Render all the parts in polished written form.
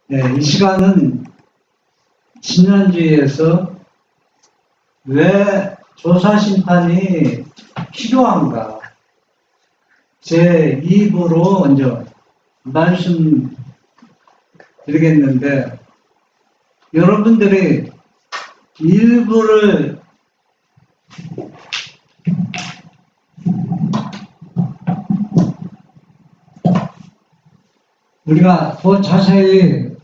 네, 이 시간은 지난주에서 왜 조사심판이 필요한가 제 2부로 먼저 말씀드리겠는데, 여러분들이 일부를 우리가 더 자세히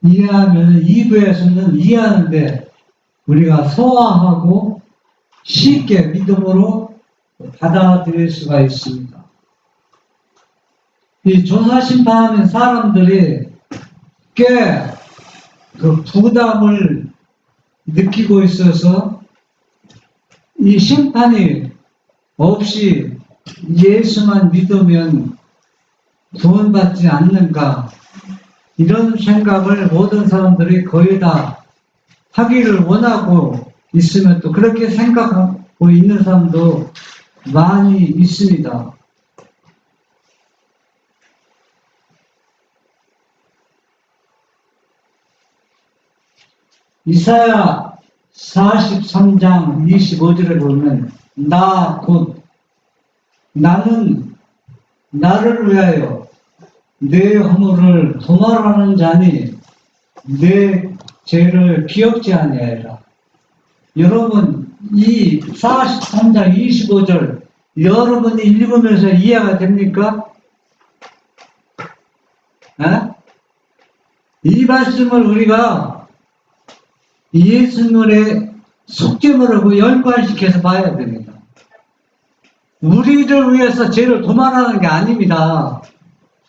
이해하면 2부에서는 이해하는데 우리가 소화하고 쉽게 믿음으로 받아들일 수가 있습니다. 이 조사심판하는 사람들이 꽤 그 부담을 느끼고 있어서 이 심판이 없이 예수만 믿으면 구원받지 않는가, 이런 생각을 모든 사람들이 거의 다 하기를 원하고 있으면 또 그렇게 생각하고 있는 사람도 많이 있습니다. 이사야 43장 25절에 보면 나 곧 나는 나를 위하여 내 허물을 도말하는 자니 내 죄를 기억지 아니하리라. 여러분, 이 43장 25절 여러분이 읽으면서 이해가 됩니까? 이 말씀을 우리가 예수님의 속죄물하고 연관시켜서 봐야 됩니다. 우리를 위해서 죄를 도말하는 게 아닙니다.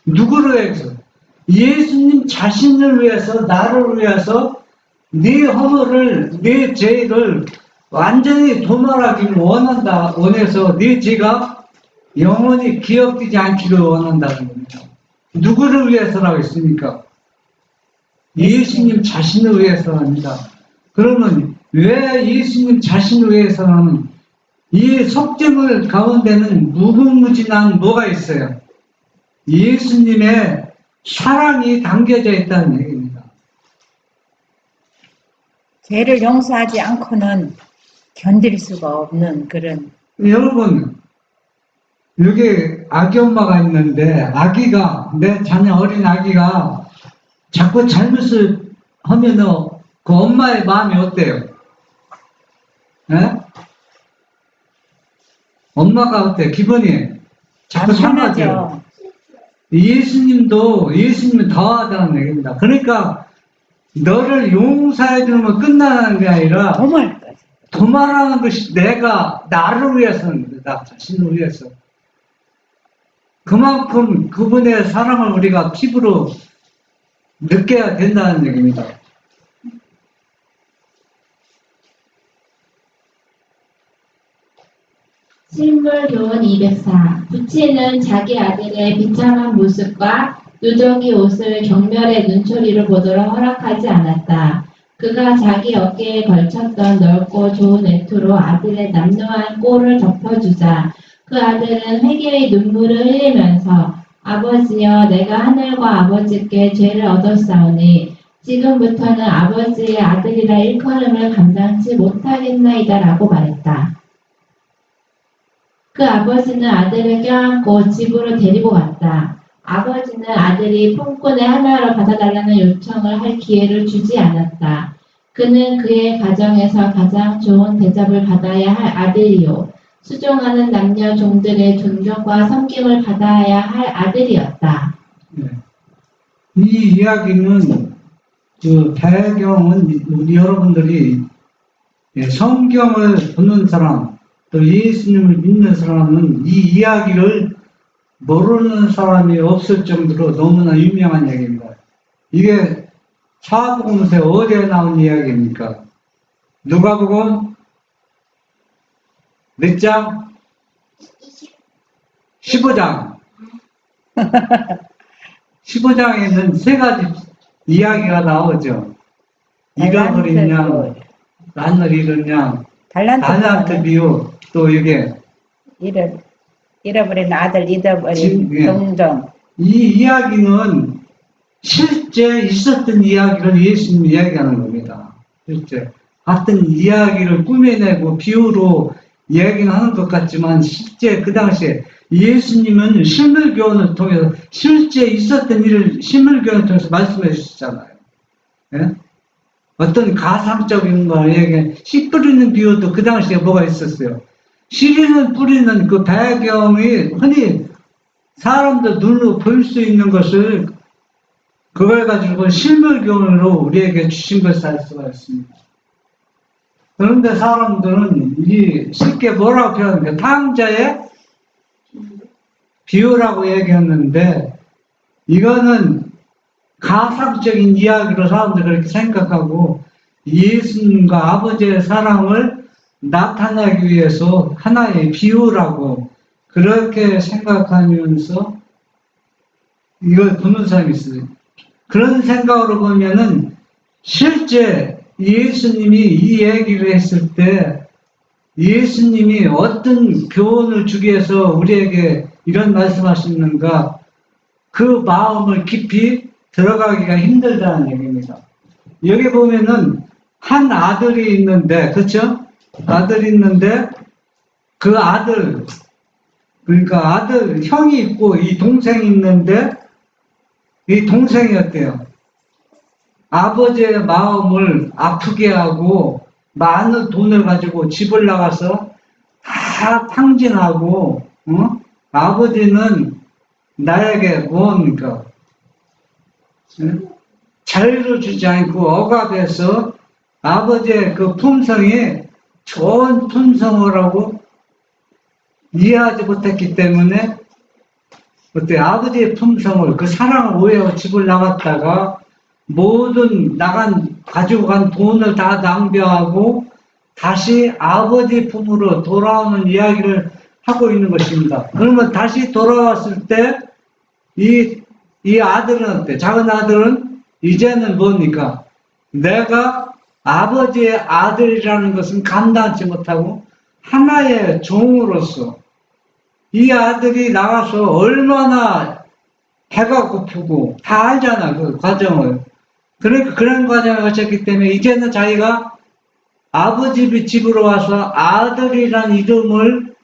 누구를 위해서? 예수님 자신을 위해서, 나를 위해서 네 허물을, 네 죄를 완전히 도말하기를 원해서 네 죄가 영원히 기억되지 않기를 원한다는 겁니다. 누구를 위해서라고 했습니까? 예수님 자신을 위해서랍니다. 그러면 왜 예수님 자신을 위해서라면 이 속죄물 가운데는 무궁무진한 뭐가 있어요? 예수님의 사랑이 담겨져 있다는 얘기입니다. 죄를 용서하지 않고는 견딜 수가 없는 그런. 여러분, 여기 아기 엄마가 있는데 아기가, 내 자녀 어린 아기가 자꾸 잘못을 하면 그 엄마의 마음이 어때요? 엄마가 어때요? 기분이 자꾸 상하죠. 예수님은 더하다는 얘기입니다. 그러니까 너를 용서해 주는 건 끝나는 게 아니라 도말하는 것이 내가 나를 위해서는, 나 자신을 위해서. 그만큼 그분의 사랑을 우리가 피부로 느껴야 된다는 얘기입니다. 실물교훈 204. 부친은 자기 아들의 비참한 모습과 누더기 옷을 경멸의 눈초리로 보도록 허락하지 않았다. 그가 자기 어깨에 걸쳤던 넓고 좋은 외투로 아들의 남루한 꼴을 덮어주자 그 아들은 회개의 눈물을 흘리면서 아버지여, 내가 하늘과 아버지께 죄를 얻었사오니 지금부터는 아버지의 아들이라 일컬음을 감당치 못하겠나이다 라고 말했다. 그 아버지는 아들을 껴안고 집으로 데리고 갔다. 아버지는 아들이 품꾼의 하나로 받아달라는 요청을 할 기회를 주지 않았다. 그는 그의 가정에서 가장 좋은 대접을 받아야 할 아들이요, 수종하는 남녀 종들의 존경과 섬김을 받아야 할 아들이었다. 네. 이 이야기는 그 배경은 우리 여러분들이 성경을 보는 사람, 또 예수님을 믿는 사람은 이 이야기를 모르는 사람이 없을 정도로 너무나 유명한 이야기입니다. 이게 사복음서에 어디에 나온 이야기입니까? 누가복음 몇 장? 15장. 15장에는 세 가지 이야기가 나오죠. 잃어버린 양, 란을 잃은 양, 달란트 비유, 또 이게 잃어버린 아들, 잃어버린 동정. 이 이야기는 실제 있었던 이야기를 예수님이 이야기하는 겁니다. 실제 같은 이야기를 꾸며내고 비유로 이야기하는 것 같지만 실제 그 당시에 예수님은 실물교훈을 통해서 실제 있었던 일을 실물교훈을 통해서 말씀해 주셨잖아요. 예? 어떤 가상적인 거에게 씨 뿌리는 비유도 그 당시에 뭐가 있었어요. 씨를 뿌리는 그 배경이 흔히 사람들 눈으로 볼 수 있는 것을 그걸 가지고 실물교훈으로 우리에게 주신 것을 알 수가 있습니다. 그런데 사람들은 이 쉽게 뭐라고 표현합니까? 탕자의 비유라고 얘기했는데 이거는 가상적인 이야기로 사람들이 그렇게 생각하고 예수님과 아버지의 사랑을 나타내기 위해서 하나의 비유라고 그렇게 생각하면서 이걸 보는 사람이 있어요. 그런 생각으로 보면은 실제 예수님이 이 얘기를 했을 때 예수님이 어떤 교훈을 주기 위해서 우리에게 이런 말씀하시는가 그 마음을 깊이 들어가기가 힘들다는 얘기입니다. 여기 보면은 한 아들이 있는데, 그렇죠? 아들이 있는데 그 아들, 그러니까 아들 형이 있고 이 동생이 있는데 이 동생이 어때요? 아버지의 마음을 아프게 하고 많은 돈을 가지고 집을 나가서 다 탕진하고 아버지는 나에게 뭡니까? 자유를 주지 않고 억압해서 아버지의 그 품성이 좋은 품성이라고 이해하지 못했기 때문에 그때 아버지의 품성을 그 사랑을 오해하고 집을 나갔다가 모든 가지고 간 돈을 다 낭비하고 다시 아버지 품으로 돌아오는 이야기를 하고 있는 것입니다. 그러면 다시 돌아왔을 때 이 아들은 어때? 작은 아들은 이제는 뭡니까? 내가 아버지의 아들이라는 것은 감당치 못하고 하나의 종으로서 이 아들이 나가서 얼마나 배가 고프고 다 알잖아 그 과정을. 그러니까 그런 과정을 거쳤기 때문에 이제는 자기가 아버지 집으로 와서 아들이라는 이름을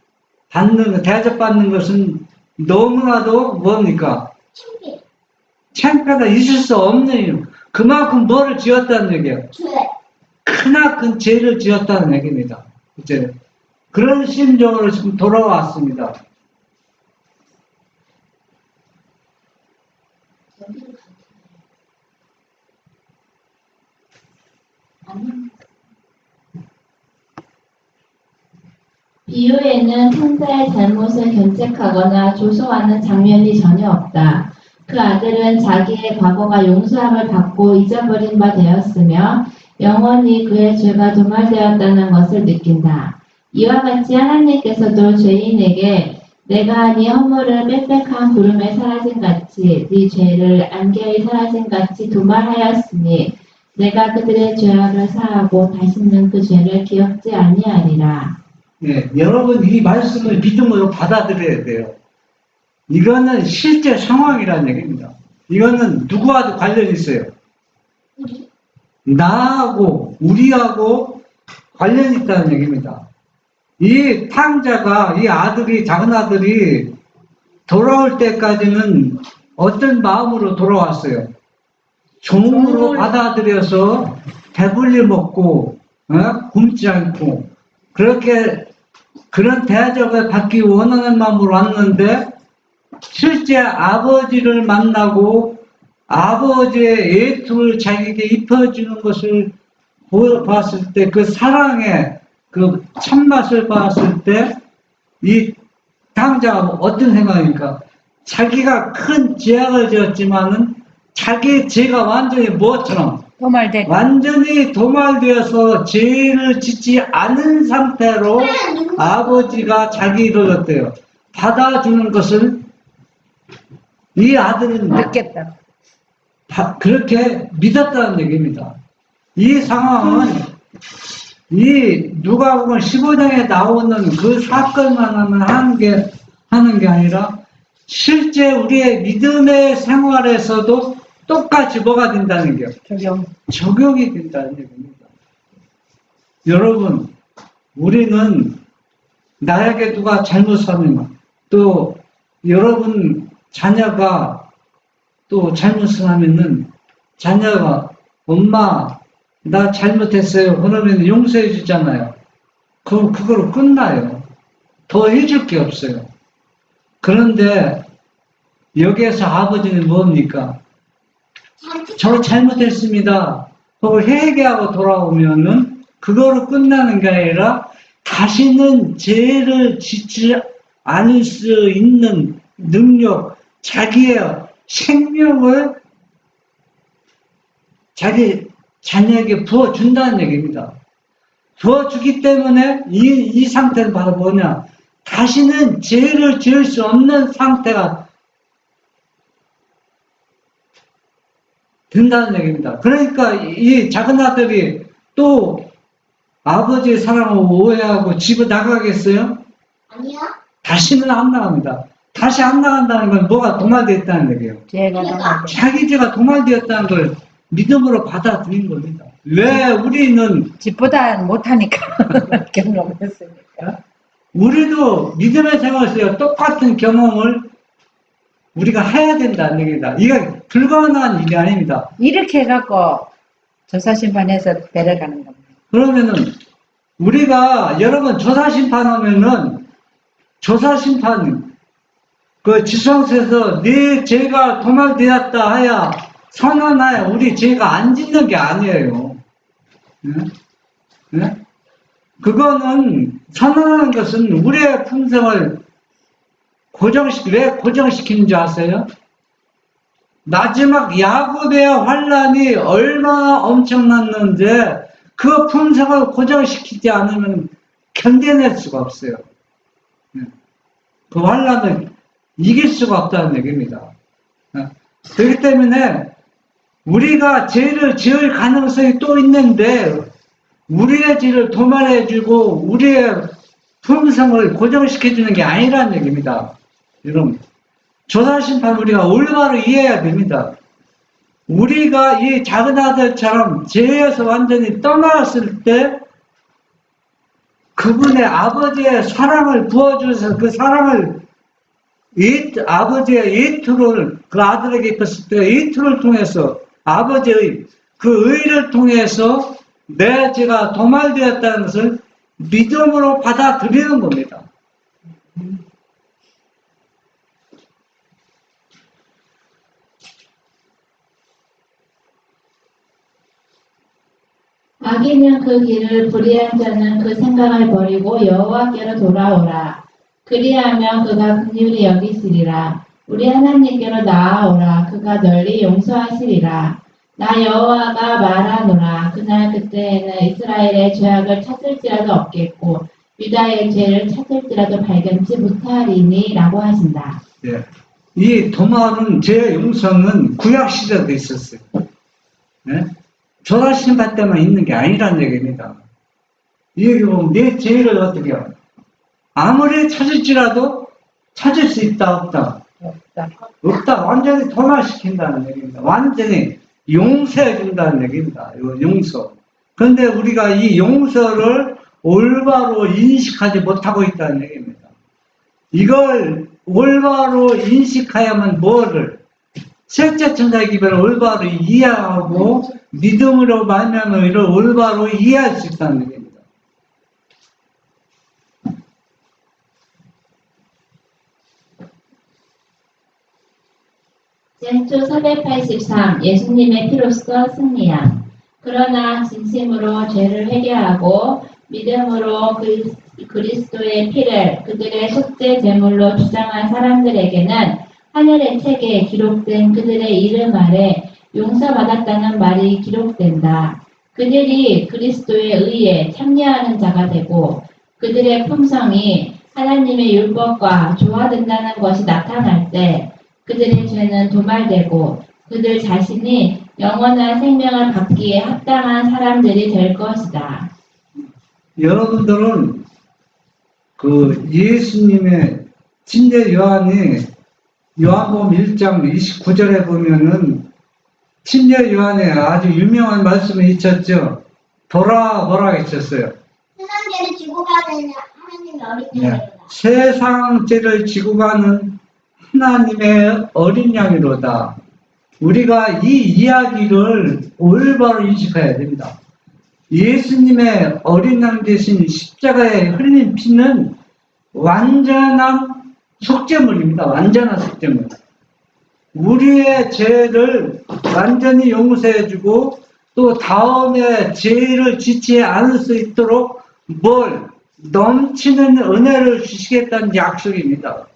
대접받는 것은 너무나도 뭡니까? 창피하다 있을 수 없는 일. 그만큼 뭐를 지었다는 얘기예요. 크나큰 죄를 지었다는 얘기입니다. 이제 그런 심정으로 지금 돌아왔습니다. 비유에는 탕자의 잘못을 견책하거나 조소하는 장면이 전혀 없다. 그 아들은 자기의 과거가 용서함을 받고 잊어버린 바 되었으며 영원히 그의 죄가 도말되었다는 것을 느낀다. 이와 같이 하나님께서도 죄인에게 내가 네 허물을 빽빽한 구름에 사라진 같이 네 죄를 안개에 사라진 같이 도말하였으니 내가 그들의 죄악을 사하고 다시는 그 죄를 기억지 아니하리라. 네, 여러분 이 말씀을 믿음으로 받아들여야 돼요. 이거는 실제 상황이라는 얘기입니다. 이거는 누구와도 관련이 있어요. 나하고 우리하고 관련이 있다는 얘기입니다. 이 탕자가 이 아들이 작은 아들이 돌아올 때까지는 어떤 마음으로 돌아왔어요? 종으로 받아들여서 배불리 먹고 굶지 않고 그렇게 그런 대접을 받기 원하는 마음으로 왔는데 실제 아버지를 만나고 아버지의 애통을 자기에게 입혀주는 것을 봤을 때 그 사랑의 그 참맛을 봤을 때 이 탕자가 어떤 생각입니까? 자기가 큰 죄악을 지었지만은 자기의 죄가 완전히 무엇처럼 완전히 도말되어서 죄를 짓지 않은 상태로 아버지가 자기를 어때요? 받아주는 것을 이 아들은 느꼈다. 그렇게 믿었다는 얘기입니다. 이 상황은 이 누가복음 15장에 나오는 그 사건만 하는 게 아니라 실제 우리의 믿음의 생활에서도 똑같이 뭐가 된다는 게 적용. 적용이 된다는 얘기입니다. 여러분, 우리는 나에게 누가 잘못하면 또 여러분 자녀가 또 잘못을 하면은 자녀가 엄마 나 잘못했어요. 그러면 용서해 주잖아요. 그거로 끝나요. 더 해줄 게 없어요. 그런데 여기에서 아버지는 뭡니까? 저 잘못했습니다. 그걸 회개하고 돌아오면은 그거로 끝나는 게 아니라 다시는 죄를 짓지 않을 수 있는 능력, 자기의 생명을 자기 자녀에게 부어준다는 얘기입니다. 부어주기 때문에 이 상태는 바로 뭐냐? 다시는 죄를 지을 수 없는 상태가 된다는 얘기입니다. 그러니까 이 작은 아들이 또 아버지의 사랑을 오해하고 집을 나가겠어요? 아니요. 다시는 안 나갑니다. 다시 안 나간다는 건 뭐가 도말되었다는 얘기예요. 죄가 나가고. 자기 죄가 도말되었다는 걸 믿음으로 받아들인 겁니다. 왜 우리는 집보다 못하니까 경험했으니까. 우리도 믿음의 생활에서 똑같은 경험을 우리가 해야 된다는 얘기다. 이게 불가능한 일이 아닙니다. 이렇게 해갖고 조사심판에서 데려가는 겁니다. 그러면은 우리가 여러분 조사심판하면은 조사심판 그 지성소에서 네 죄가 도말되었다 하야 선언하여 우리 죄가 안 짓는 게 아니에요. 네? 네? 그거는 선언하는 것은 우리의 품성을 왜 고정시키는 줄 아세요? 마지막 야곱의 환란이 얼마나 엄청났는데 그 품성을 고정시키지 않으면 견뎌낼 수가 없어요. 그 환란을 이길 수가 없다는 얘기입니다. 그렇기 때문에 우리가 죄를 지을 가능성이 또 있는데 우리의 죄를 도말해주고 우리의 품성을 고정시켜주는 게 아니라는 얘기입니다. 여러분, 조사심판 우리가 올바로 이해해야 됩니다. 우리가 이 작은 아들처럼 죄에서 완전히 떠나왔을 때 그분의 아버지의 사랑을 부어주셔서 그 사랑을 아버지의 예투를 그 아들에게 입혔을 때 예투를 통해서 아버지의 그 의를 통해서 내 죄가 도말되었다는 것을 믿음으로 받아들이는 겁니다. 악인은 그 길을 불의한 자는 그 생각을 버리고 여호와께로 돌아오라. 그리하면 그가 긍휼히 여기시리라. 우리 하나님께로 나아오라. 그가 널리 용서하시리라. 나 여호와가 말하노라. 그날 그때에는 이스라엘의 죄악을 찾을지라도 없겠고 유다의 죄를 찾을지라도 발견치 못하리니 라고 하신다. 예. 이 도말은 죄 용서는 구약 시대도 있었어요. 예? 조사심판 때만 있는 게 아니라는 얘기입니다. 이 얘기 보면 내 죄를 어떻게 해요? 아무리 찾을지라도 찾을 수 있다 없다? 없다. 없다. 완전히 도말시킨다는 얘기입니다. 완전히 용서해 준다는 얘기입니다. 용서. 그런데 우리가 이 용서를 올바로 인식하지 못하고 있다는 얘기입니다. 이걸 올바로 인식해야만 뭐를? 셋째 천사의 기별을 올바로 이해하고 믿음으로 말미암아 이를 올바로 이해할 수 있다는 얘기입니다. 젠투 483 예수님의 피로써 승리함. 그러나 진심으로 죄를 회개하고 믿음으로 그리스도의 피를 그들의 속죄 제물로 주장한 사람들에게는 하늘의 책에 기록된 그들의 이름 아래 용서받았다는 말이 기록된다. 그들이 그리스도의 의에 참여하는 자가 되고 그들의 품성이 하나님의 율법과 조화된다는 것이 나타날 때 그들의 죄는 도말되고 그들 자신이 영원한 생명을 받기에 합당한 사람들이 될 것이다. 여러분들은 그 예수님의 침례 요한이 요한복음 1장 29절에 보면은 침례 요한에 아주 유명한 말씀이 있었죠. 뭐라 했었어요. 세상 죄를 지고 가는 하나님의 어린 네. 양이로다. 세상 죄를 지고 가는 하나님의 어린 양이로다. 우리가 이 이야기를 올바로 인식해야 됩니다. 예수님의 어린 양 대신 십자가에 흘린 피는 완전한 속죄물입니다. 완전한 속죄물. 우리의 죄를 완전히 용서해주고 또 다음에 죄를 짓지 않을 수 있도록 넘치는 은혜를 주시겠다는 약속입니다.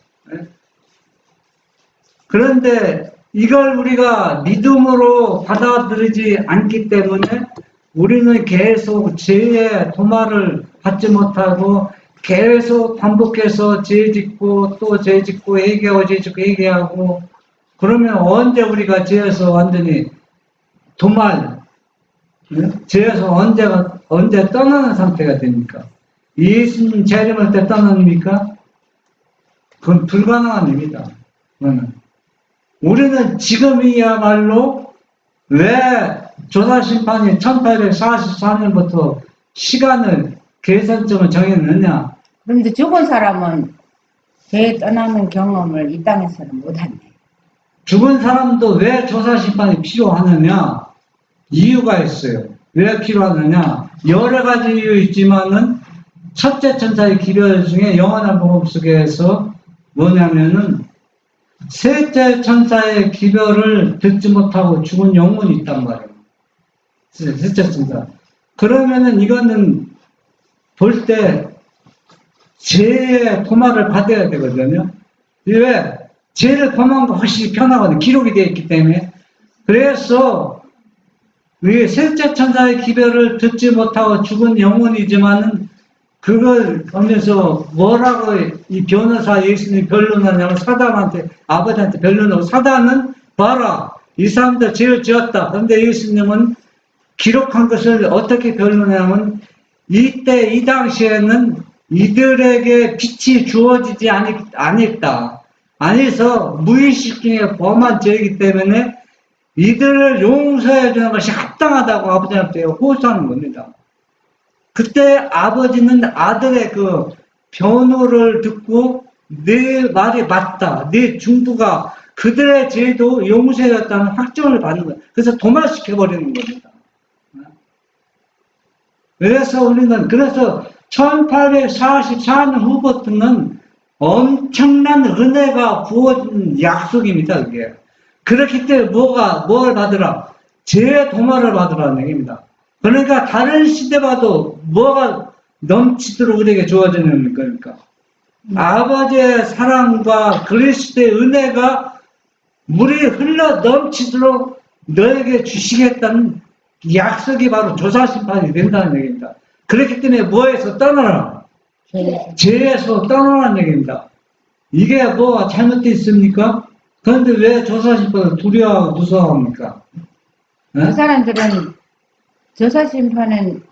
그런데 이걸 우리가 믿음으로 받아들이지 않기 때문에 우리는 계속 죄의 도마를 받지 못하고 계속 반복해서 죄 짓고 또 죄 짓고 회개하고 죄 짓고 회개하고 그러면 언제 우리가 죄에서 완전히 죄에서 언제 떠나는 상태가 됩니까? 예수님 재림할 때 떠납니까? 그건 불가능한 일이다. 우리는 지금이야말로 왜 조사심판이 1844년부터 시간을 계산점을 정했느냐? 그런데 죽은 사람은 죄 떠나는 경험을 이 땅에서는 못한대. 죽은 사람도 왜 조사심판이 필요하느냐? 이유가 있어요. 왜 필요하느냐? 여러 가지 이유 있지만은 첫째 천사의 기별 중에 영원한 복음 속에서 뭐냐면은 셋째 천사의 기별을 듣지 못하고 죽은 영혼이 있단 말이에요. 셋째 천사. 그러면은 이거는 볼 때 죄의 도마를 받아야 되거든요. 왜? 죄를 범한 거 훨씬 편하거든요. 기록이 되어 있기 때문에. 그래서 이 셋째 천사의 기별을 듣지 못하고 죽은 영혼이지만은 그걸 보면서 뭐라고 이 변호사 예수님이 변론하냐면 사단한테 아버지한테 변론하고 사단은 봐라 이 사람들 죄를 지었다. 그런데 예수님은 기록한 것을 어떻게 변론하냐면 이때 이 당시에는 이들에게 빛이 주어지지 않았다. 아니서 무의식 중에 범한 죄이기 때문에 이들을 용서해 주는 것이 합당하다고 아버지한테 호소하는 겁니다. 그때 아버지는 아들의 그 변호를 듣고 내 말이 맞다. 내 중부가 그들의 죄도 용서해줬다는 확정을 받는 거예요. 그래서 도말시켜버리는 겁니다. 그래서 우리는 1844년 후부터는 엄청난 은혜가 부어진 약속입니다. 그게. 그렇기 때문에 뭘 받으라? 죄의 도말을 받으라는 얘기입니다. 그러니까 다른 시대 봐도 뭐가 넘치도록 우리에게 주어지는 거니까. 아버지의 사랑과 그리스도의 은혜가 물이 흘러 넘치도록 너에게 주시겠다는 약속이 바로 조사심판이 된다는 얘기입니다. 그렇기 때문에 뭐에서 떠나라? 죄에서 떠나라는 얘기입니다. 이게 뭐가 잘못되어 있습니까? 그런데 왜 조사심판을 두려워하고 무서워합니까? 네? 그 사람들은 조사심판은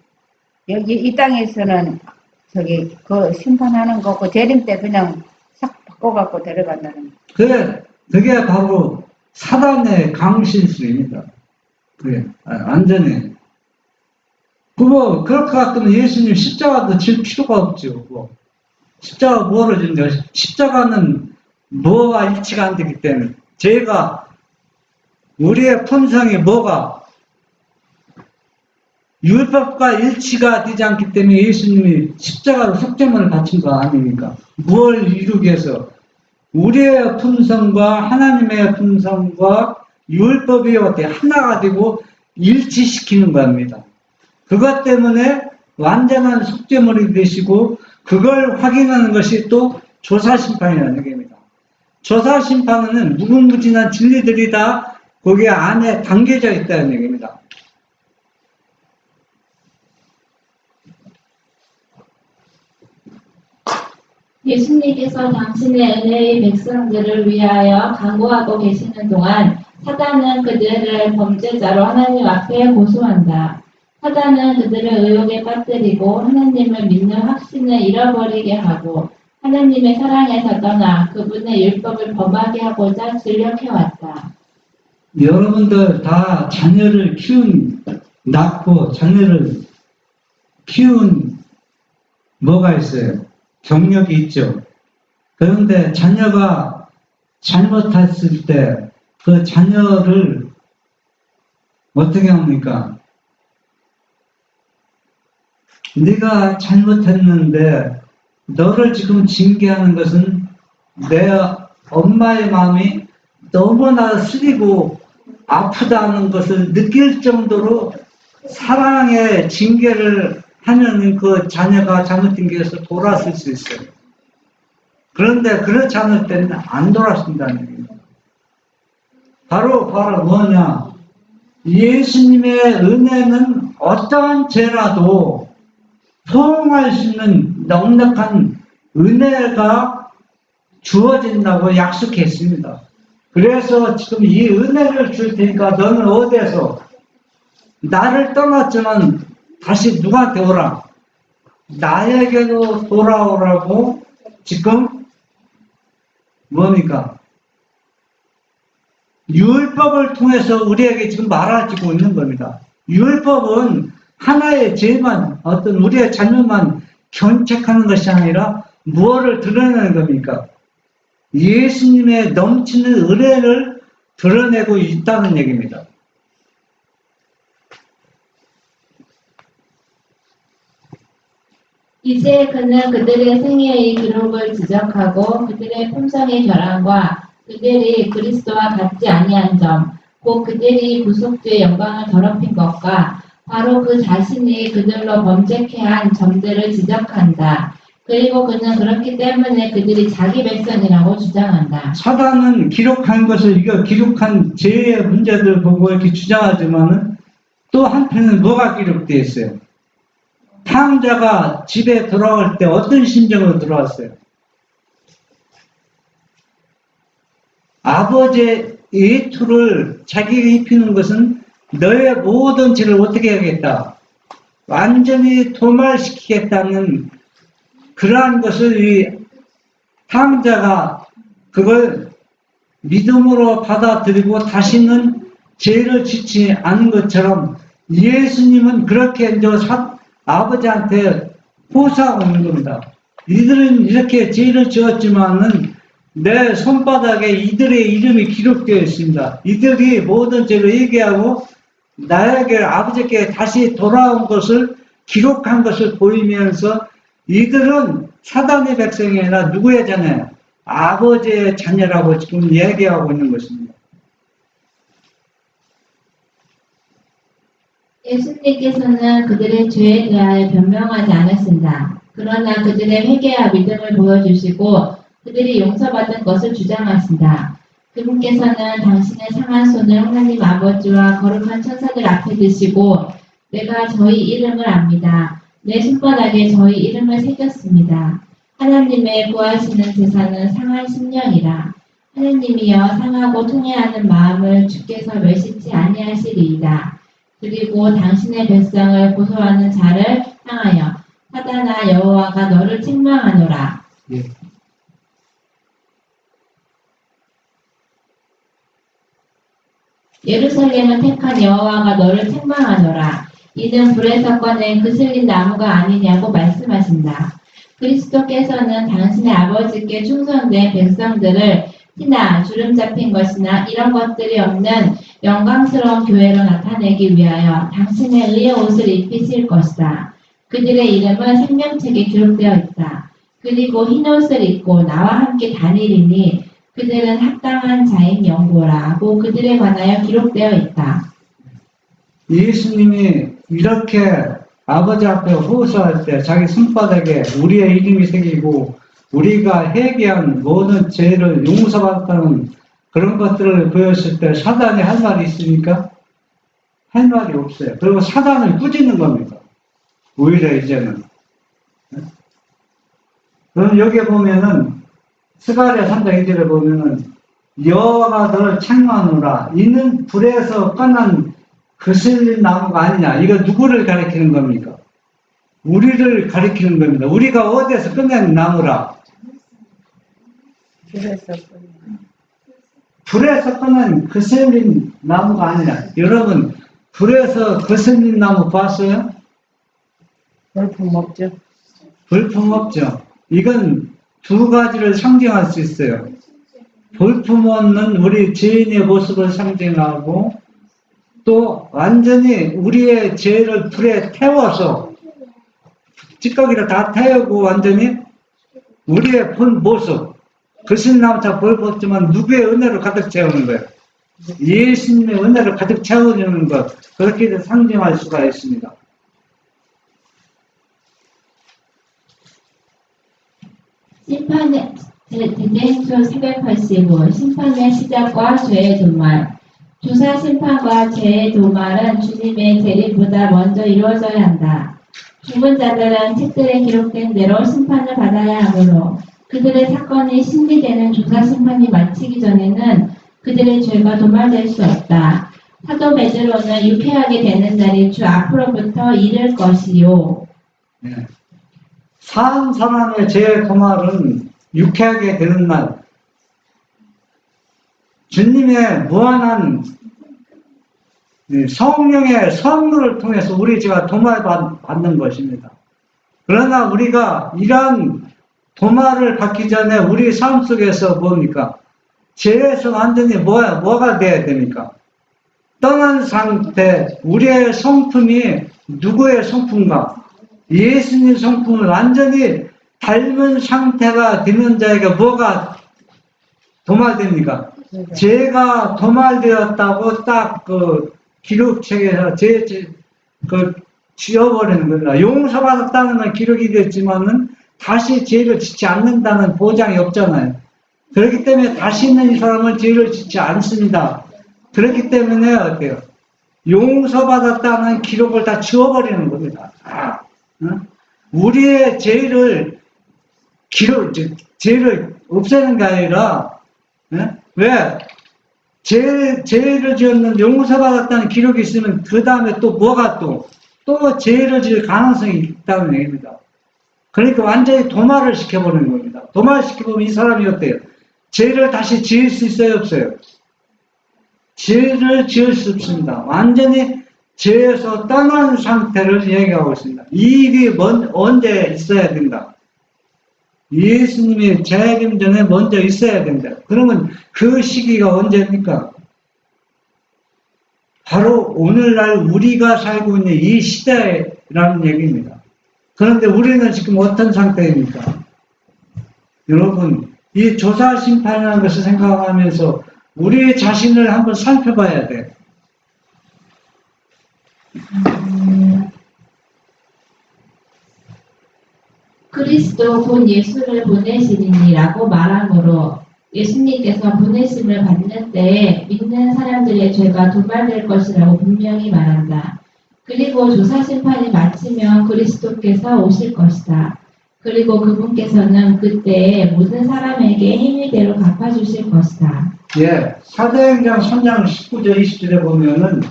여기 이 땅에서는 그 심판하는 거고 재림 때 그냥 싹 바꿔갖고 데려간다는 거. 그게 바로 사단의 강신술입니다. 그게 완전히. 그렇게 같으면 예수님 십자가도 질 필요가 없죠. 십자가 뭐로 지는가? 십자가는 뭐와 일치가 안 되기 때문에 죄가 우리의 품성이 뭐가 율법과 일치가 되지 않기 때문에 예수님이 십자가로 속죄문을 바친 거 아닙니까? 무엇을 이루기 위해서 우리의 품성과 하나님의 품성과 율법이 어때 하나가 되고 일치시키는 겁니다. 그것 때문에 완전한 속죄물이 되시고 그걸 확인하는 것이 또 조사심판이라는 얘기입니다. 조사심판은 무궁무진한 진리들이 다 거기 안에 담겨져 있다는 얘기입니다. 예수님께서 당신의 은혜의 백성들을 위하여 간구하고 계시는 동안 사단은 그들을 범죄자로 하나님 앞에 고소한다. 사단은 그들을 의혹에 빠뜨리고 하나님을 믿는 확신을 잃어버리게 하고 하나님의 사랑에서 떠나 그분의 율법을 범하게 하고자 진력해왔다. 여러분들 다 자녀를 낳고 자녀를 키운 뭐가 있어요? 경력이 있죠. 그런데 자녀가 잘못했을 때 그 자녀를 어떻게 합니까? 네가 잘못했는데 너를 지금 징계하는 것은 내 엄마의 마음이 너무나 쓰리고 아프다는 것을 느낄 정도로 사랑의 징계를 하면 그 자녀가 잘못된 길에서 돌아설 수 있어요. 그런데 그렇지 않을 때는 안 돌아선다는 얘기예요. 바로 뭐냐? 예수님의 은혜는 어떠한 죄라도 포용할 수 있는 넉넉한 은혜가 주어진다고 약속했습니다. 그래서 지금 이 은혜를 줄 테니까 너는 어디에서 나를 떠났지만 다시 누구한테 오라? 나에게로 돌아오라고 지금 뭡니까? 율법을 통해서 우리에게 지금 말해주고 있는 겁니다. 율법은 하나의 죄만, 어떤 우리의 잘못만 견책하는 것이 아니라 무엇을 드러내는 겁니까? 예수님의 넘치는 은혜를 드러내고 있다는 얘기입니다. 이제 그는 그들의 생애의 기록을 지적하고 그들의 품성의 결함과 그들이 그리스도와 같지 아니한 점, 곧 그들이 구속주의 영광을 더럽힌 것과 바로 그 자신이 그들로 범죄케 한 점들을 지적한다. 그리고 그는 그렇기 때문에 그들이 자기 백성이라고 주장한다. 사단은 기록한 것을 이거 기록한 죄의 문제들 보고 이렇게 주장하지만은 또 한편은 뭐가 기록되어 있어요? 탕자가 집에 돌아올 때 어떤 심정으로 들어왔어요? 아버지의 예투를 자기가 입히는 것은 너의 모든 죄를 어떻게 하겠다? 완전히 도말시키겠다는 그러한 것을 이 탕자가 그걸 믿음으로 받아들이고 다시는 죄를 짓지 않은 것처럼 예수님은 그렇게 이제 아버지한테 호소하고 있는 겁니다. 이들은 이렇게 죄를 지었지만은 내 손바닥에 이들의 이름이 기록되어 있습니다. 이들이 모든 죄를 얘기하고 나에게 아버지께 다시 돌아온 것을 기록한 것을 보이면서 이들은 사단의 백성이 아니라 누구의 자녀예요? 아버지의 자녀라고 지금 얘기하고 있는 것입니다. 예수님께서는 그들의 죄에 대하여 변명하지 않으신다. 그러나 그들의 회개와 믿음을 보여주시고 그들이 용서받은 것을 주장하신다. 그분께서는 당신의 상한 손을 하나님 아버지와 거룩한 천사들 앞에 드시고 내가 저희 이름을 압니다. 내 손바닥에 저희 이름을 새겼습니다. 하나님의 구하시는 제사는 상한 심령이라. 하나님이여 상하고 통회하는 마음을 주께서 멸시치 아니하시리이다. 그리고 당신의 백성을 고소하는 자를 향하여 사단아 여호와가 너를 책망하노라. 예. 예루살렘은 택한 여호와가 너를 책망하노라. 이는 불에서 꺼낸 그슬린 나무가 아니냐고 말씀하신다. 그리스도께서는 당신의 아버지께 충성된 백성들을 티나 주름 잡힌 것이나 이런 것들이 없는 영광스러운 교회로 나타내기 위하여 당신의 의의 옷을 입히실 것이다. 그들의 이름은 생명책에 기록되어 있다. 그리고 흰 옷을 입고 나와 함께 다니리니 그들은 합당한 자인 영고라고 그들에 관하여 기록되어 있다. 예수님이 이렇게 아버지 앞에 호소할 때 자기 손바닥에 우리의 이름이 새기고 우리가 회개한 모든 죄를 용서받았다는 그런 것들을 보였을 때 사단이 할 말이 있습니까? 할 말이 없어요. 그리고 사단을 꾸짖는 겁니다. 오히려 이제는. 그럼 여기에 보면은 스가랴 3장 2절에 보면은 여호와가 너를 책망하노라. 이는 불에서 꺼난 그슬린 나무가 아니냐. 이거 누구를 가리키는 겁니까? 우리를 가리키는 겁니다. 우리가 어디에서 끝낸 나무라? 불에서 꺼낸 그슬린 나무가 아니라, 여러분, 불에서 그슬린 나무 봤어요? 볼품 없죠. 볼품 없죠. 이건 두 가지를 상징할 수 있어요. 볼품 없는 우리 죄인의 모습을 상징하고, 또 완전히 우리의 죄를 불에 태워서 찌꺼기를 다 태우고 완전히 우리의 본 모습, 그신나무차 볼품 없지만 누구의 은혜로 가득 채우는 거예요. 예수님의 은혜로 가득 채워주는 것, 그렇게 상징할 수가 있습니다. 심판의 대대행표 385 심판의 시작과 죄의 도말. 조사 심판과 죄의 도말은 주님의 재림보다 먼저 이루어져야 한다. 죽은 자들은 책들에 기록된 대로 심판을 받아야 하므로 그들의 사건이 신비되는 조사 심판이 마치기 전에는 그들의 죄가 도말될 수 없다. 사도 베드로는 유쾌하게 되는 날이 주 앞으로부터 이를 것이요. 네. 산 사람의 죄의 도말은 유쾌하게 되는 날, 주님의 무한한 성령의 선물을 통해서 우리 죄가 도말받는 것입니다. 그러나 우리가 이러한 도말을 받기 전에 우리 삶 속에서 뭡니까? 죄에서 완전히 뭐가 돼야 됩니까? 떠난 상태, 우리의 성품이 누구의 성품인가? 예수님 성품을 완전히 닮은 상태가 되는 자에게 뭐가 도말됩니까? 죄가 도말되었다고 딱 그 기록책에서 지워버리는 겁니다. 용서받았다는 건 기록이 됐지만은 다시 죄를 짓지 않는다는 보장이 없잖아요. 그렇기 때문에 다시는 이 사람은 죄를 짓지 않습니다. 그렇기 때문에 어때요? 용서받았다는 기록을 다 지워버리는 겁니다. 우리의 죄를 없애는 게 아니라, 왜? 죄를 지었는데 용서받았다는 기록이 있으면 그 다음에 또 뭐가 또 죄를 지을 가능성이 있다는 얘기입니다. 그러니까 완전히 도말을 시켜버리는 겁니다. 도말시켜보면 이 사람이 어때요? 죄를 다시 지을 수 있어요, 없어요? 죄를 지을 수 없습니다. 완전히 죄에서 떠난 상태를 얘기하고 있습니다. 이 일이 언제 있어야 된다? 예수님의 재림 전에 먼저 있어야 된다. 그러면 그 시기가 언제입니까? 바로 오늘날 우리가 살고 있는 이 시대라는 얘기입니다. 그런데 우리는 지금 어떤 상태입니까? 여러분, 이 조사 심판이라는 것을 생각하면서 우리 자신을 한번 살펴봐야 돼요. 그리스도 곧 예수를 보내시리니라고 말하므로 예수님께서 보내심을 받는 때에 믿는 사람들의 죄가 도말될 것이라고 분명히 말한다. 그리고 조사 심판이 마치면 그리스도께서 오실 것이다. 그리고 그분께서는 그때에 모든 사람에게 행위대로 갚아주실 것이다. 예, 사도행전 3장 19절 20절에 보면은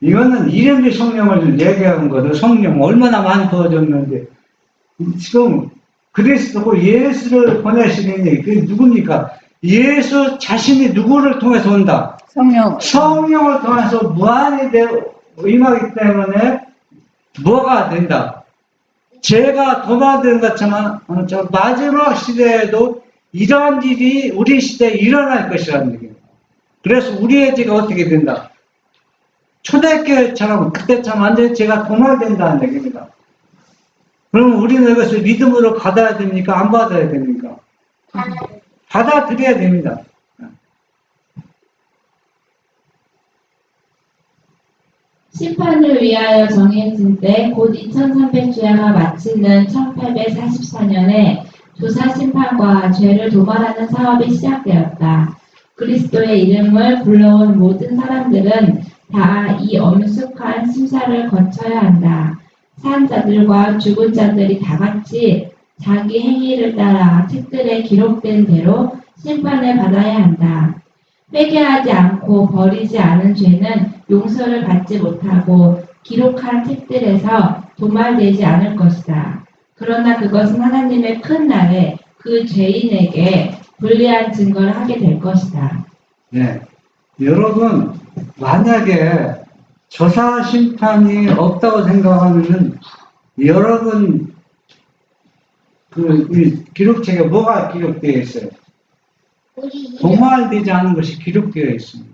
이거는 이름의 성령을 얘기하는 거죠. 성령 얼마나 많이 부어졌는데 지금 그리스도고 예수를 보내시니 그게 누굽니까? 예수 자신이 누구를 통해서 온다? 성령을 통해서 무한히 임하기 때문에 뭐가 된다? 죄가 도말되는 것처럼 마지막 시대에도 이러한 일이 우리 시대에 일어날 것이라는 얘기입니다. 그래서 우리의 죄가 어떻게 된다? 초대교회처럼 그때처럼 완전히 죄가 도말된다는 얘기입니다. 그럼 우리는 이것을 믿음으로 받아야 됩니까? 안 받아야 됩니까? 받아들여야 됩니다. 심판을 위하여 정해진 때 곧 2300주야가 마치는 1844년에 조사 심판과 죄를 도말하는 사업이 시작되었다. 그리스도의 이름을 불러온 모든 사람들은 다 이 엄숙한 심사를 거쳐야 한다. 산 자들과 죽은 자들이 다 같이 자기 행위를 따라 책들에 기록된 대로 심판을 받아야 한다. 회개하지 않고 버리지 않은 죄는 용서를 받지 못하고 기록한 책들에서 도말되지 않을 것이다. 그러나 그것은 하나님의 큰 날에 그 죄인에게 불리한 증거를 하게 될 것이다. 네. 여러분, 만약에 조사 심판이 없다고 생각하면은 여러분 이 기록책에 뭐가 기록되어 있어요? 우리 이름 봉활되지 않은 것이 기록되어 있습니다.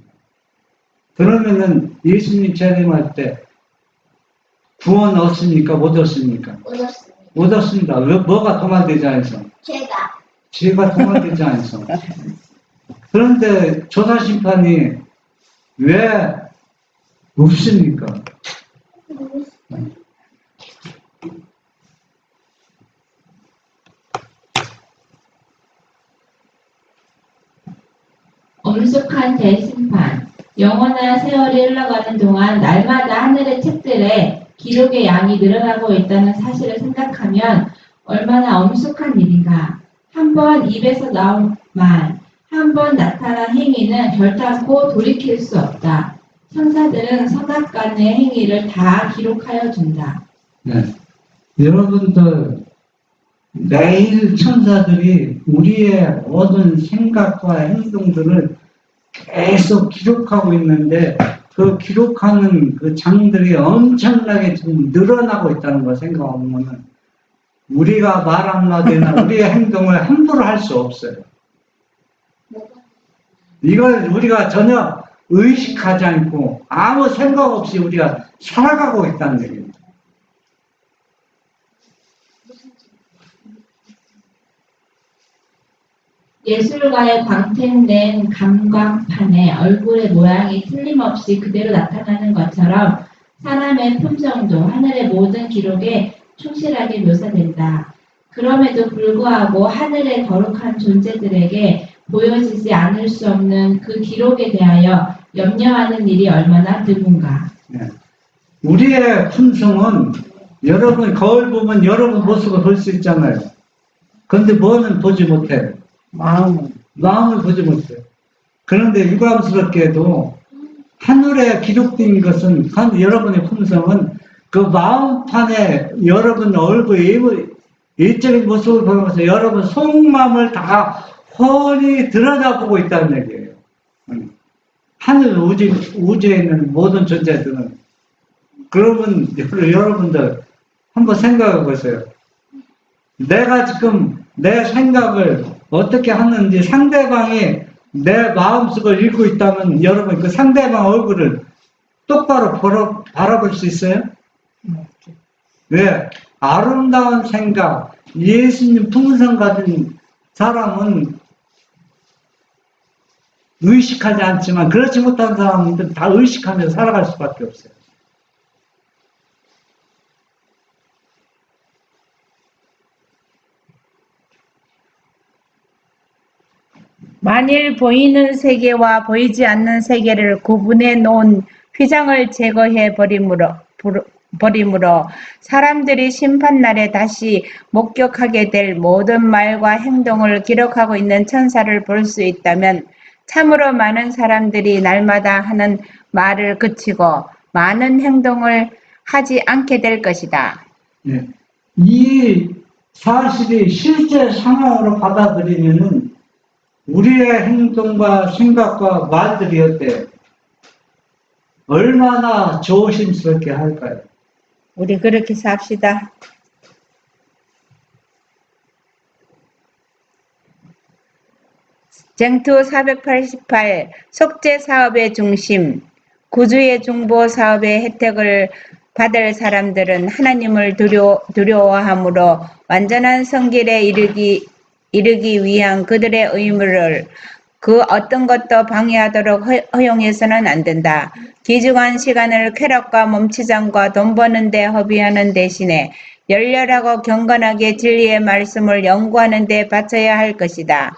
그러면은 예수님 재림할 때 구원 얻습니까? 못 얻습니까? 얻었습니다. 못 얻습니다. 뭐가 도말되지 않아서? 죄가 도말되지 않아서. 그런데 조사 심판이 왜 없습니까? 엄숙한 대심판. 영원한 세월이 흘러가는 동안 날마다 하늘의 책들에 기록의 양이 늘어나고 있다는 사실을 생각하면 얼마나 엄숙한 일인가. 한 번 입에서 나온 말, 한 번 나타난 행위는 결단코 돌이킬 수 없다. 천사들은 선악간의 행위를 다 기록하여 준다. 네. 여러분들, 매일 천사들이 우리의 모든 생각과 행동들을 계속 기록하고 있는데 그 기록하는 그 장들이 엄청나게 지금 늘어나고 있다는 걸 생각하면 우리가 말 한마디나 우리의 행동을 함부로 할 수 없어요. 이걸 우리가 전혀 의식하지 않고 아무 생각 없이 우리가 살아가고 있다는 얘기입니다. 예술가의 광택된 감광판에 얼굴의 모양이 틀림없이 그대로 나타나는 것처럼 사람의 품성도 하늘의 모든 기록에 충실하게 묘사된다. 그럼에도 불구하고 하늘의 거룩한 존재들에게 보여지지 않을 수 없는 그 기록에 대하여 염려하는 일이 얼마나 드문가. 네. 우리의 품성은 여러분 거울 보면 여러분 모습을 볼 수 있잖아요. 그런데 뭐는 보지 못해요. 마음을 보지 못해요. 그런데 유감스럽게도 하늘에 기록된 것은 여러분의 품성은 그 마음판에 여러분 얼굴 일적인 모습을 보면서 여러분 속마음을 다 훤히 들여다보고 있다는 얘기예요. 하늘 우주에 있는 모든 존재들은. 그러면 여러분들 한번 생각해 보세요. 내가 지금 내 생각을 어떻게 하는지 상대방이 내 마음속을 읽고 있다면 여러분 그 상대방 얼굴을 똑바로 바라볼 수 있어요? 왜? 아름다운 생각, 예수님 품성 가진 사람은 의식하지 않지만 그렇지 못한 사람들은 다 의식하면서 살아갈 수밖에 없어요. 만일 보이는 세계와 보이지 않는 세계를 구분해 놓은 휘장을 제거해 버림으로 사람들이 심판날에 다시 목격하게 될 모든 말과 행동을 기록하고 있는 천사를 볼 수 있다면 참으로 많은 사람들이 날마다 하는 말을 그치고 많은 행동을 하지 않게 될 것이다. 네. 이 사실이 실제 상황으로 받아들이면은 우리의 행동과 생각과 말들이 어때요? 얼마나 조심스럽게 할까요? 우리 그렇게 삽시다. 쟁투 488 속죄 사업의 중심, 구주의 중보 사업의 혜택을 받을 사람들은 하나님을 두려워함으로 완전한 성길에 이르기 위한 그들의 의무를 그 어떤 것도 방해하도록 허용해서는 안 된다. 귀중한 시간을 쾌락과 몸치장과 돈 버는 데 허비하는 대신에 열렬하고 경건하게 진리의 말씀을 연구하는 데 바쳐야 할 것이다.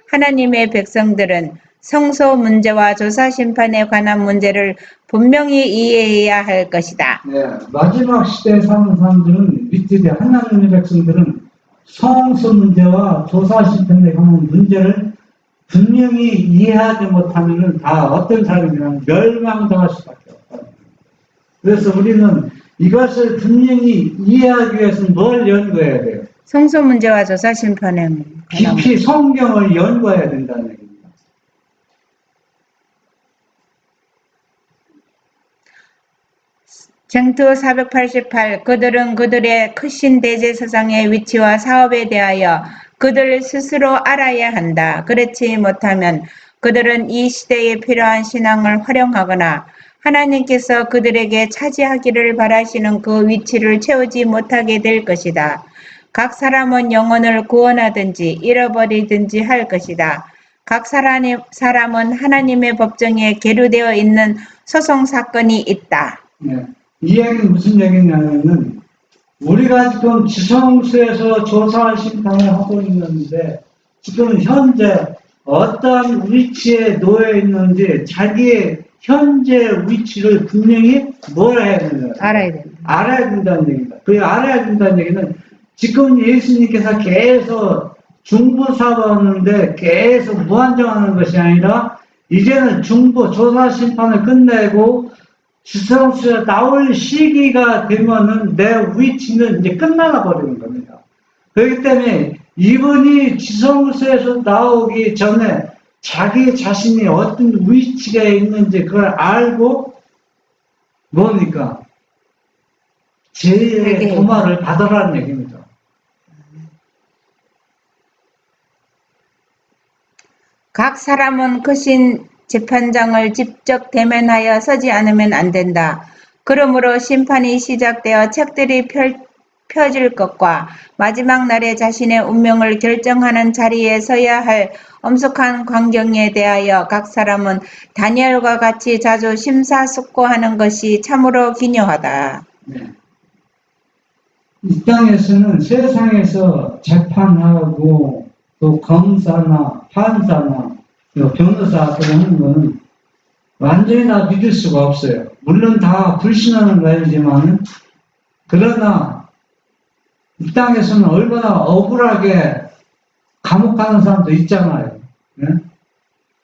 하나님의 백성들은 성소 문제와 조사 심판에 관한 문제를 분명히 이해해야 할 것이다. 네, 마지막 시대에 사는 사람들은 밑들이 하나님의 백성들은 성소 문제와 조사 심판에 관한 문제를 분명히 이해하지 못하면 다 어떤 사람이랑 멸망당할 수밖에 없다. 그래서 우리는 이것을 분명히 이해하기 위해서는 뭘 연구해야 돼요? 성소 문제와 조사 심판에 관한 깊이 성경을 연구해야 된다는 얘기입니다. 정투 488 그들은 그들의 크신 대제사장의 위치와 사업에 대하여 그들 스스로 알아야 한다. 그렇지 못하면 그들은 이 시대에 필요한 신앙을 활용하거나 하나님께서 그들에게 차지하기를 바라시는 그 위치를 채우지 못하게 될 것이다. 각 사람은 영혼을 구원하든지 잃어버리든지 할 것이다. 각 사람은 하나님의 법정에 계류되어 있는 소송 사건이 있다. 네. 이 얘기는 무슨 얘기냐면은 우리가 지금 지성수에서 조사할 심판을 하고 있는데 지금 현재 어떤 위치에 놓여 있는지 자기의 현재 위치를 분명히 뭘 해야 된다? 알아야 된다. 알아야 된다는 얘기입니다. 그 알아야 된다는 얘기는 지금 예수님께서 계속 중보사하는데 계속 무한정하는 것이 아니라 이제는 중보 조사 심판을 끝내고 지성수에 나올 시기가 되면은 내 위치는 이제 끝나가 버리는 겁니다. 그렇기 때문에 이분이 지성수에서 나오기 전에 자기 자신이 어떤 위치에 있는지 그걸 알고 뭡니까? 죄의 도마를 받으라는 얘기입니다. 각 사람은 크신 재판장을 직접 대면하여 서지 않으면 안 된다. 그러므로 심판이 시작되어 책들이 펴질 것과 마지막 날에 자신의 운명을 결정하는 자리에 서야 할 엄숙한 광경에 대하여 각 사람은 다니엘과 같이 자주 심사숙고하는 것이 참으로 기묘하다. 네. 이 땅에서는 세상에서 재판하고 또 검사나 판사나 변호사 그런 거는 완전히 다 믿을 수가 없어요. 물론 다 불신하는 거이지만 그러나 이 땅에서는 얼마나 억울하게 감옥 가는 사람도 있잖아요. 네?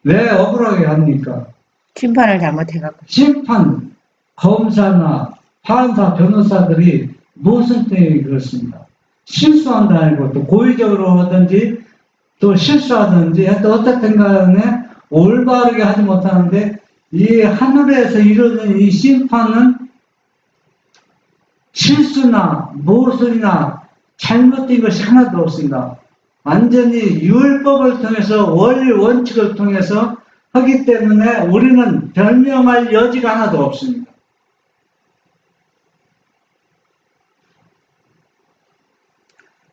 왜 억울하게 합니까? 심판을 잘못해갖고. 심판, 검사나 판사, 변호사들이 무엇을 때문에 그렇습니다. 실수한다는 것도 고의적으로 하든지 또 실수하든지 또 어떻든 간에 올바르게 하지 못하는데 이 하늘에서 이루어진 이 심판은 실수나 모순이나 잘못된 것이 하나도 없습니다. 완전히 율법을 통해서 원리 원칙을 통해서 하기 때문에 우리는 변명할 여지가 하나도 없습니다.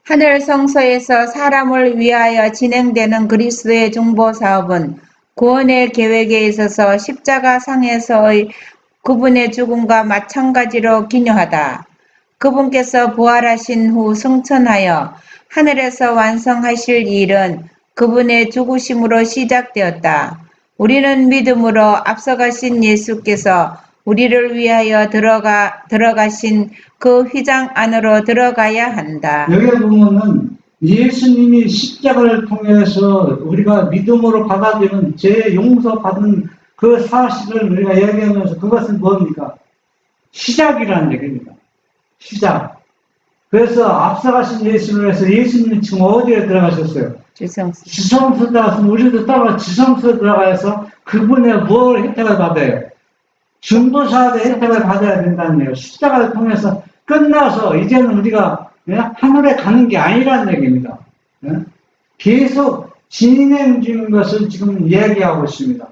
하늘 성소에서 사람을 위하여 진행되는 그리스도의 중보 사업은 구원의 계획에 있어서 십자가 상에서의 그분의 죽음과 마찬가지로 기묘하다. 그분께서 부활하신 후 승천하여 하늘에서 완성하실 일은 그분의 죽으심으로 시작되었다. 우리는 믿음으로 앞서가신 예수께서 우리를 위하여 들어가신 그 휘장 안으로 들어가야 한다. 여기 보면은 예수님이 십자가를 통해서 우리가 믿음으로 받아들이는 죄 용서받은 그 사실을 우리가 얘기하면서 그것은 뭡니까? 시작이라는 얘기입니다. 시작. 그래서 앞서가신 예수를 해서 예수님이 지금 어디에 들어가셨어요? 지성소 들어가서 우리도 따라 지성소에 들어가서 그분의 뭘 혜택을 받아요? 중보사업의 혜택을 받아야 된다는 얘기예요. 십자가를 통해서 끝나서 이제는 우리가 하늘에 가는 게 아니라는 얘기입니다. 계속 진행 중인 것을 지금 이야기하고 있습니다.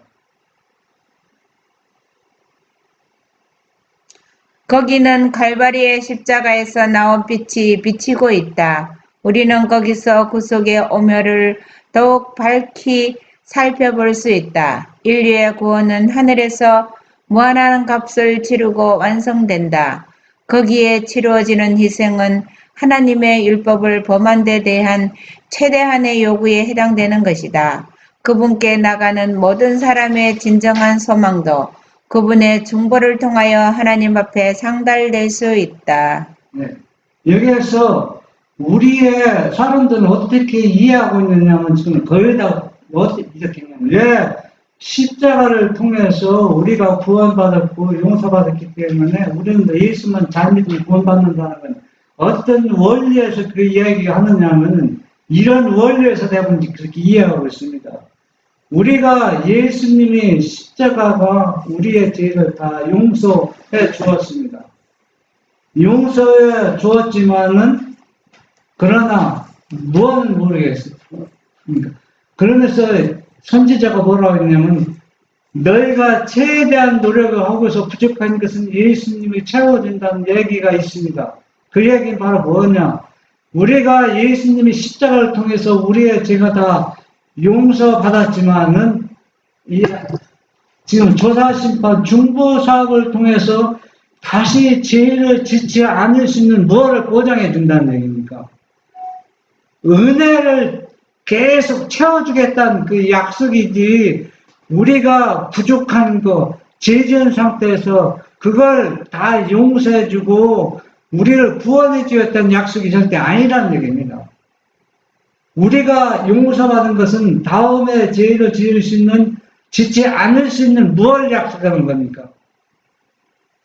거기는 갈바리의 십자가에서 나온 빛이 비치고 있다. 우리는 거기서 구속의 오멸을 더욱 밝히 살펴볼 수 있다. 인류의 구원은 하늘에서 무한한 값을 치르고 완성된다. 거기에 치루어지는 희생은 하나님의 율법을 범한 데 대한 최대한의 요구에 해당되는 것이다. 그분께 나가는 모든 사람의 진정한 소망도 그분의 중보를 통하여 하나님 앞에 상달될 수 있다. 네. 여기에서 우리의 사람들은 어떻게 이해하고 있느냐면 지금 거의 다 이렇게 했냐면 왜 십자가를 통해서 우리가 구원받았고 용서받았기 때문에 우리는 예수만 잘 믿으면 구원받는다는 건 어떤 원리에서 그 이야기를 하느냐면 이런 원리에서 대부분 그렇게 이해하고 있습니다. 우리가 예수님이 십자가가 우리의 죄를 다 용서해 주었습니다. 용서해 주었지만은 그러나 무언은 모르겠어요. 그러니까 그러면서 선지자가 뭐라고 했냐면 너희가 최대한 노력을 하고서 부족한 것은 예수님이 채워준다는 얘기가 있습니다. 그 얘기는 바로 뭐냐? 우리가 예수님이 십자가를 통해서 우리의 죄가 다 용서받았지만은 지금 조사심판 중보사업을 통해서 다시 죄를 짓지 않을 수 있는 무엇을 보장해 준다는 얘기입니까? 은혜를 계속 채워주겠다는 그 약속이지, 우리가 부족한 거, 죄 지은 상태에서 그걸 다 용서해주고 우리를 구원해주겠다는 약속이 절대 아니라는 얘기입니다. 우리가 용서받은 것은 다음에 죄를 지을 수 있는, 짓지 않을 수 있는 무엇을 약속하는 겁니까?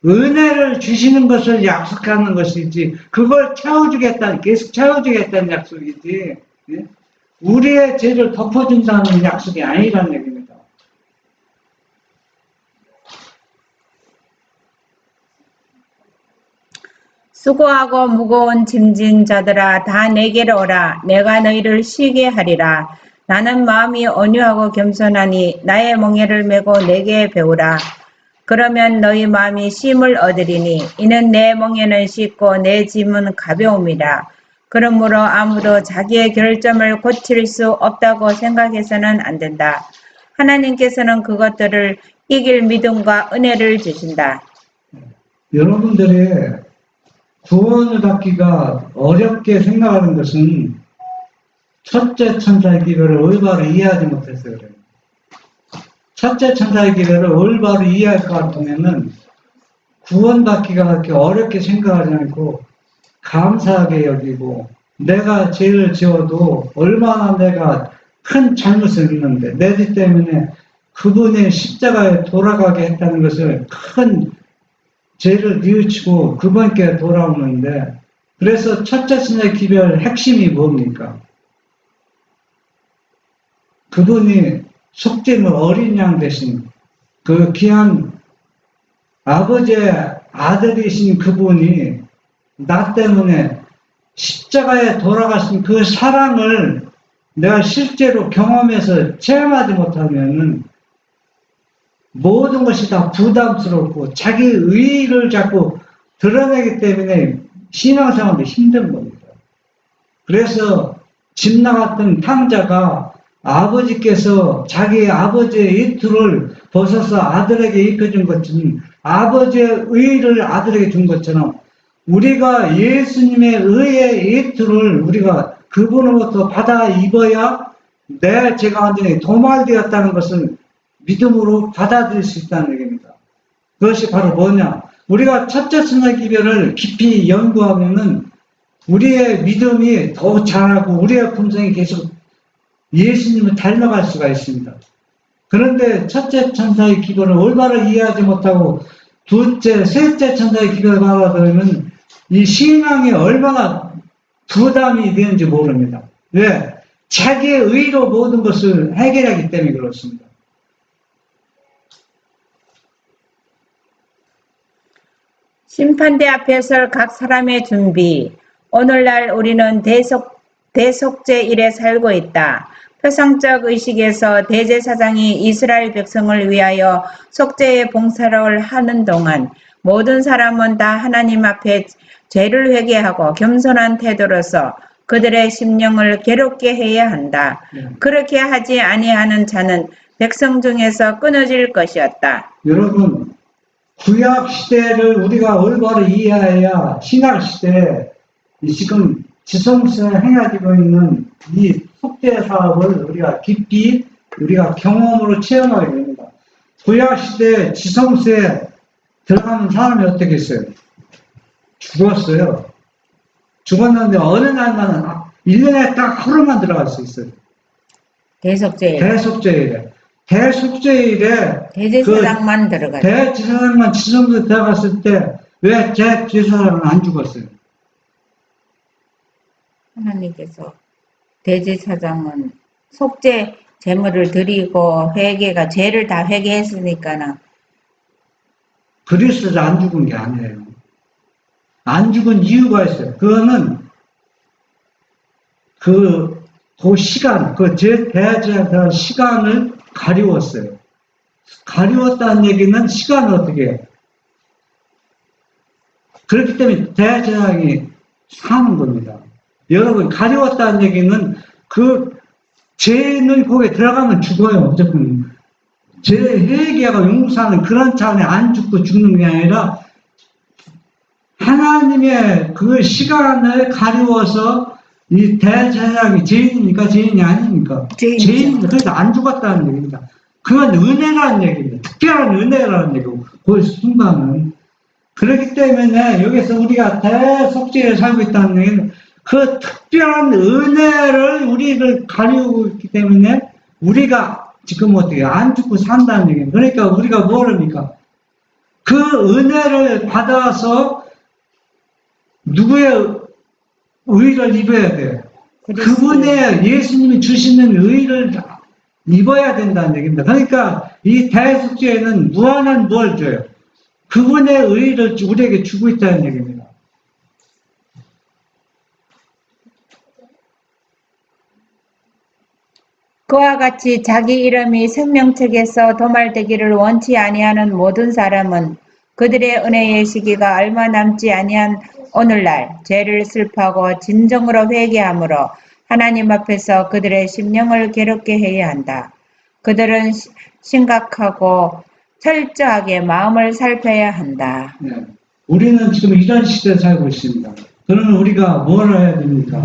은혜를 주시는 것을 약속하는 것이지, 그걸 채워주겠다는, 계속 채워주겠다는 약속이지, 예? 우리의 죄를 덮어준다는 약속이 아니라는 얘기입니다. 수고하고 무거운 짐진 자들아 다 내게로 오라. 내가 너희를 쉬게 하리라. 나는 마음이 온유하고 겸손하니 나의 멍에를 메고 내게 배우라. 그러면 너희 마음이 쉼을 얻으리니 이는 내 멍에는 쉽고 내 짐은 가벼움이라. 그러므로 아무도 자기의 결점을 고칠 수 없다고 생각해서는 안 된다. 하나님께서는 그것들을 이길 믿음과 은혜를 주신다. 여러분들의 구원을 받기가 어렵게 생각하는 것은 첫째 천사의 기별을 올바로 이해하지 못해서 그래요. 첫째 천사의 기별을 올바로 이해할 것 같으면은 구원받기가 그렇게 어렵게 생각하지 않고 감사하게 여기고, 내가 죄를 지어도 얼마나 내가 큰 잘못을 했는데 내 죄 때문에 그분의 십자가에 돌아가게 했다는 것을 큰 죄를 뉘우치고 그분께 돌아오는데, 그래서 첫째 천사의 기별 핵심이 뭡니까? 그분이 속죄물 어린 양 대신 그 귀한 아버지의 아들이신 그분이 나 때문에 십자가에 돌아가신 그 사랑을 내가 실제로 경험해서 체험하지 못하면은 모든 것이 다 부담스럽고 자기 의의를 자꾸 드러내기 때문에 신앙생활도 힘든 겁니다. 그래서 집 나갔던 탕자가 아버지께서 자기 아버지의 이투를 벗어서 아들에게 입혀준 것처럼, 아버지의 의의를 아들에게 준 것처럼 우리가 예수님의 의의 이투를 우리가 그분으로부터 받아 입어야 내 죄가 완전히 도말되었다는 것을 믿음으로 받아들일 수 있다는 얘기입니다. 그것이 바로 뭐냐? 우리가 첫째 천사의 기별을 깊이 연구하면은 우리의 믿음이 더 자라고 우리의 품성이 계속 예수님을 닮아갈 수가 있습니다. 그런데 첫째 천사의 기별을 올바로 이해하지 못하고 둘째, 셋째 천사의 기별을 받아들이면 이 신앙이 얼마나 부담이 되는지 모릅니다. 왜? 자기의 의로 모든 것을 해결하기 때문에 그렇습니다. 심판대 앞에 설 각 사람의 준비. 오늘날 우리는 대속죄일에 살고 있다. 표상적 의식에서 대제사장이 이스라엘 백성을 위하여 속죄의 봉사를 하는 동안 모든 사람은 다 하나님 앞에 죄를 회개하고 겸손한 태도로서 그들의 심령을 괴롭게 해야 한다. 그렇게 하지 아니하는 자는 백성 중에서 끊어질 것이었다. 여러분, 구약 시대를 우리가 올바로 이해해야 신약 시대에 지금 지성스에 행해지고 있는 이 속죄 사업을 우리가 깊이 우리가 경험으로 체험하게 됩니다. 구약 시대 지성스에 들어가는 사람이 어떻게 했어요? 죽었어요. 죽었는데 어느 날만은 1년에 딱 하루만 들어갈 수 있어요. 대속죄일. 대속죄일에. 대속죄일에 대제사장만 들어가죠. 대제사장만 지성스에 들어갔을 때 왜 제사장은 안 죽었어요? 하나님께서 대제사장은 속죄 제물을 드리고 회개가 죄를 다 회개했으니까는 그리스도도 안 죽은 게 아니에요. 안 죽은 이유가 있어요. 그거는 그 시간, 대제사장 시간을 가리웠어요. 가리웠다는 얘기는 시간을 어떻게 해요? 그렇기 때문에 대제사장이 사는 겁니다. 여러분, 가리웠다는 얘기는 그 죄는 거기에 들어가면 죽어요. 무조건. 죄 회개하고 용서하는 그런 차 안에 안 죽고 죽는 게 아니라 하나님의 그 시간을 가리워서 이 대제사장이 죄인입니까? 죄인이 아닙니까? 죄인입니다. 그래서 안 죽었다는 얘기입니다. 그건 은혜라는 얘기입니다. 특별한 은혜라는 얘기고, 그 순간은. 그렇기 때문에 여기서 우리가 대속죄에 살고 있다는 얘기는 그 특별한 은혜를 우리를 가리우고 있기 때문에 우리가 지금 어떻게 안 죽고 산다는 얘기예요. 그러니까 우리가 뭘 합니까? 그 은혜를 받아서 누구의 의를 입어야 돼요? 그분의 예수님이 주시는 의를 입어야 된다는 얘기입니다. 그러니까 이 대속죄에는 무한한 뭘 줘요? 그분의 의를 우리에게 주고 있다는 얘기입니다. 그와 같이 자기 이름이 생명책에서 도말되기를 원치 아니하는 모든 사람은 그들의 은혜의 시기가 얼마 남지 아니한 오늘날 죄를 슬퍼하고 진정으로 회개함으로 하나님 앞에서 그들의 심령을 괴롭게 해야 한다. 그들은 심각하고 철저하게 마음을 살펴야 한다. 네. 우리는 지금 이런 시대에 살고 있습니다. 그러면 우리가 뭘 해야 됩니까?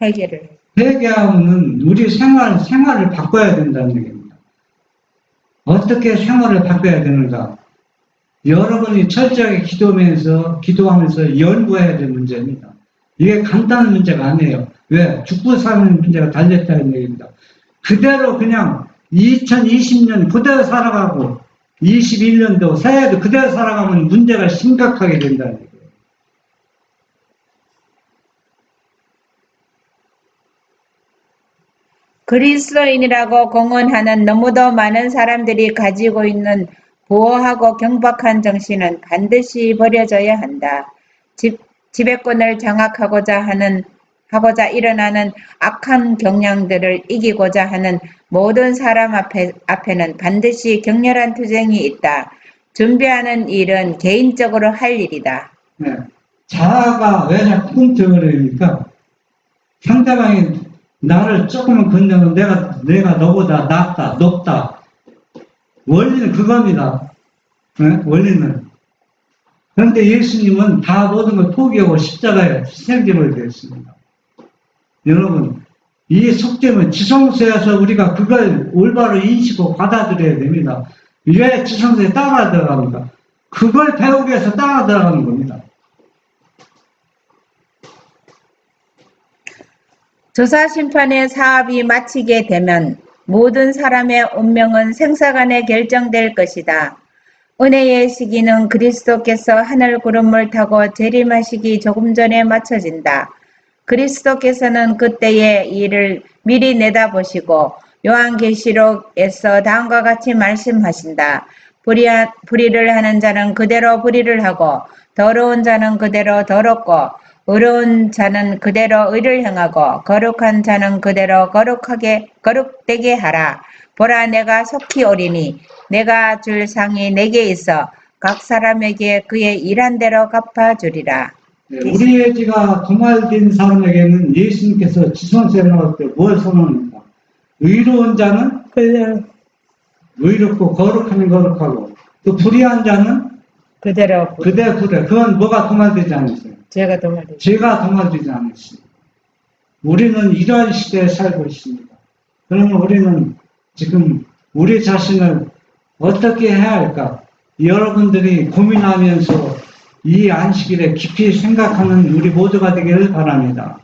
회개를. 회개하면 우리 생활을 바꿔야 된다는 얘기입니다. 어떻게 생활을 바꿔야 되는가? 여러분이 철저하게 기도하면서 연구해야 될 문제입니다. 이게 간단한 문제가 아니에요. 왜? 죽고 사는 문제가 달렸다는 얘기입니다. 그대로 그냥 2020년 그대로 살아가고 21년도 새해도 그대로 살아가면 문제가 심각하게 된다는 얘기예요. 그리스도인이라고 공언하는 너무도 많은 사람들이 가지고 있는 보호하고 경박한 정신은 반드시 버려져야 한다. 지배권을 장악하고자 일어나는 악한 경향들을 이기고자 하는 모든 사람 앞에는 반드시 격렬한 투쟁이 있다. 준비하는 일은 개인적으로 할 일이다. 네. 자아가 왜 자꾸 꿈틀거리니까 상대방이 나를 조금만 건드면 내가 너보다 낫다, 높다. 원리는 그겁니다. 네? 원리는. 그런데 예수님은 다 모든 걸 포기하고 십자가에 희생제물이 되었습니다. 여러분, 이 속죄는 지성소에서 우리가 그걸 올바로 인식하고 받아들여야 됩니다. 왜 지성소에 따라 들어갑니까? 그걸 배우기 위해서 따라 들어가는 겁니다. 조사심판의 사업이 마치게 되면 모든 사람의 운명은 생사간에 결정될 것이다. 은혜의 시기는 그리스도께서 하늘 구름을 타고 재림하시기 조금 전에 맞춰진다. 그리스도께서는 그때의 일을 미리 내다보시고 요한계시록에서 다음과 같이 말씀하신다. 불의를 하는 자는 그대로 불의를 하고 더러운 자는 그대로 더럽고 의로운 자는 그대로 의를 행하고 거룩한 자는 그대로 거룩되게 하라. 보라, 내가 속히 오리니 내가 줄 상이 내게 있어 각 사람에게 그의 일한 대로 갚아주리라. 네, 우리의 지가 도말된 사람에게는 예수님께서 지성소에 나올 때 뭘 선언합니까? 의로운 자는 의롭고 거룩하면 거룩하고 또 불의한 자는 그대로 그대. 그건 뭐가 도말되지 않았어요? 죄가 도말되지. 죄가 도말되지 않았습니다. 우리는 이러한 시대에 살고 있습니다. 그러면 우리는 지금 우리 자신을 어떻게 해야 할까? 여러분들이 고민하면서 이 안식일에 깊이 생각하는 우리 모두가 되기를 바랍니다.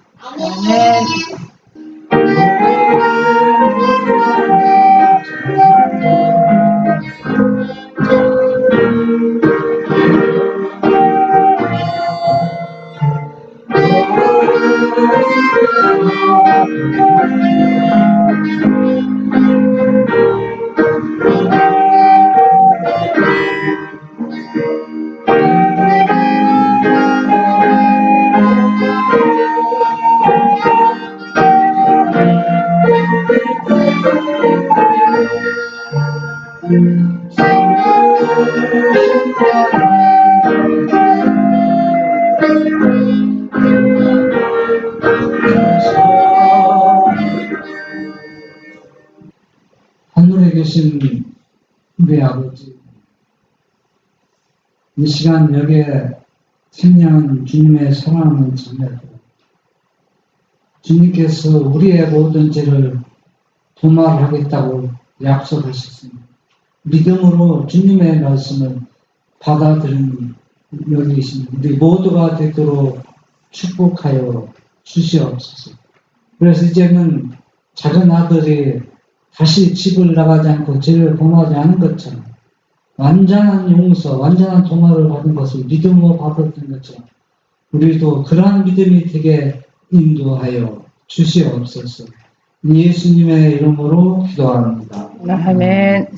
하늘에 계신 우리 아버지, 이 시간 여기에 생명한 주님의 사랑하는 자녀들, 주님께서 우리의 모든 죄를 도말하겠다고 약속하셨습니다. 믿음으로 주님의 말씀을 받아들이는 여기 계신 우리 모두가 되도록 축복하여 주시옵소서. 그래서 이제는 작은 아들이 다시 집을 나가지 않고 죄를 범하지 않은 것처럼 완전한 용서, 완전한 도말을 받은 것을 믿음으로 받았던 것처럼 우리도 그러한 믿음이 되게 인도하여 주시옵소서. 예수님의 이름으로 기도합니다. 아멘.